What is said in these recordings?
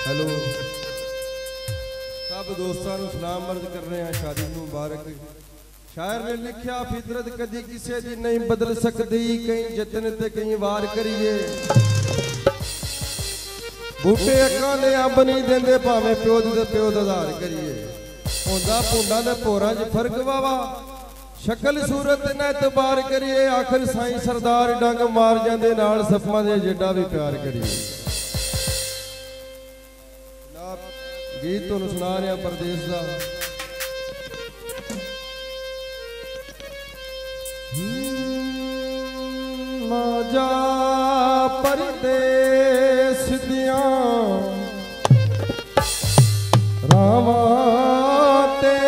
Hello सब दोस्तों को सलाम अर्ज कर रहे हैं। शादी मुबारक। शायर ने लिखा फितरत कदी किसी दी नहीं बदल सकती, कई जतन ते कई वार करिए। बूटे अक्कां दे अंब नहीं देंदे भावें प्यो दे प्यो दा आधार करिए। होंदा भुंडा दे भोरां च फर्क वावा, शक्ल सूरत ना एतबार करिए। आखिर साईं सरदार डंग मार जांदे नाल सफां दे जिड्डा भी प्यार करिए। गीत तुहानूं सुना रहा परदेस दा। ना जा परदेस दियां रावां ते,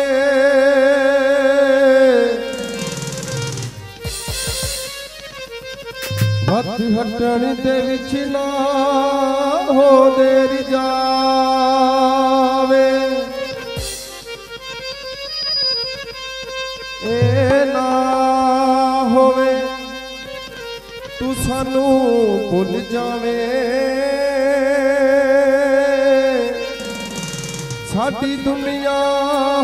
मत हटण दे विच ना हो देरी जावे। ए ना होवे तू सानू भुल जावे, साडी दुनिया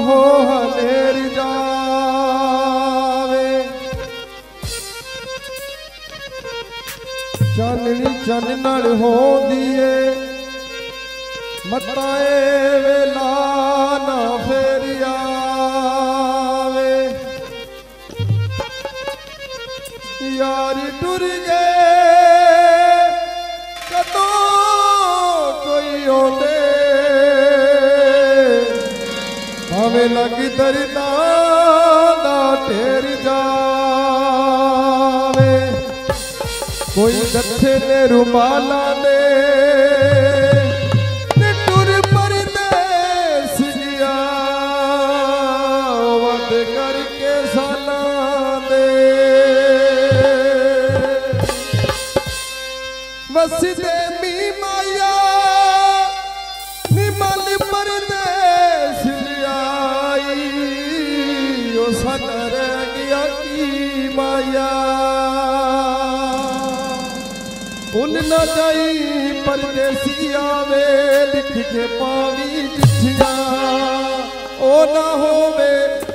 हो हनेर जावे। चाननी चन नाल होंदी है, मताए वेला ना फेर आवे। यारी टुर गए कदों कोई आंदे, भावें लग दरदा दा ढेर जावे। कोई दथे ने रुमाला ने टुर परदेस गया, वध करके सालां दे। वसदे मी माया निमल परदेस आई, ओ साडा रह गया की माया। भुल ना जाई परदेसी आवे, लिख के पावी चिट्ठियां। ओ ना होवे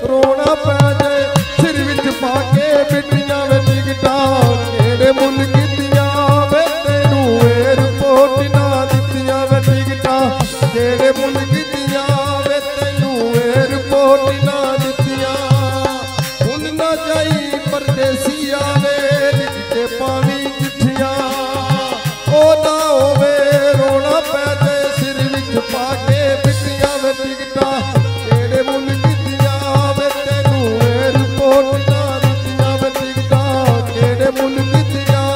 रोना पै जाए सिर विच पाके बिटियां वे टिकटां। केड़े मुल्क दियां वे तैनू एयरपोर्ट ना दित्तियां वे टिकटां। केड़े मुल्क दियां वे तैनू एयरपोर्ट ना दित्तियां। भुल ना जाई परदेसी आवे, लिख के पावी चिट्ठियां। ओ ना होवे रोना पै जाए सिर विच पाके बिटियां वे टिकटां। केड़े मुल्क दियां वे तैनू एयरपोर्ट ना दित्तियां वे टिकटां। केड़े मुल्क दियां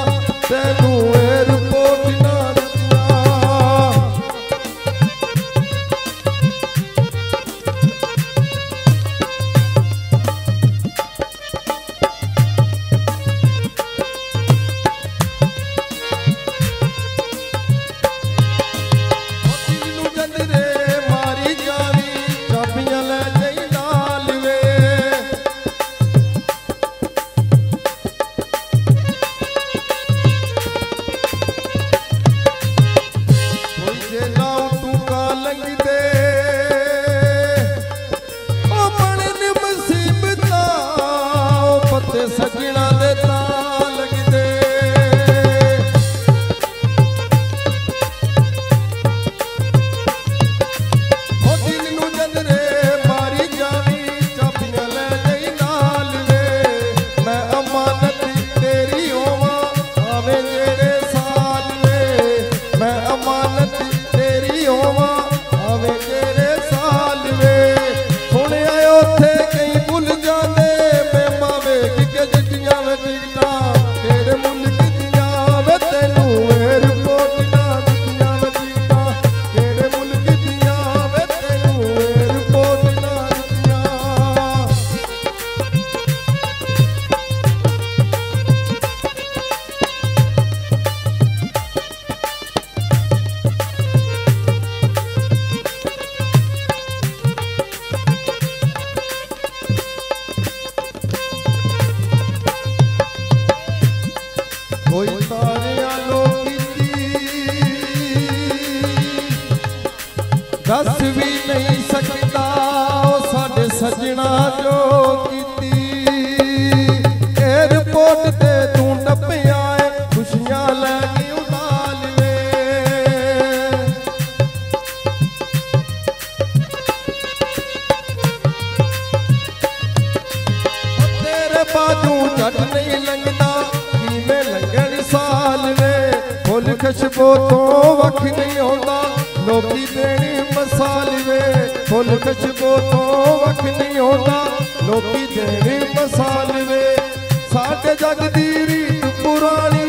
दस भी नहीं सकता साडे सजना जो कीती। एयरपोर्ट ते तू टप्पिया है खुशियां लैगी उड़ाल वे। तेरे बाजू झट नहीं लंघदा किवें लंघण साल वे। फुल खुशबू तो वख नहीं आउंदा लोकी देनी मसाल वे। फुल खुशबू तो वख नहीं आउंदा लोकी देनी मसाल वे। साडे जग दी रीत पुरानी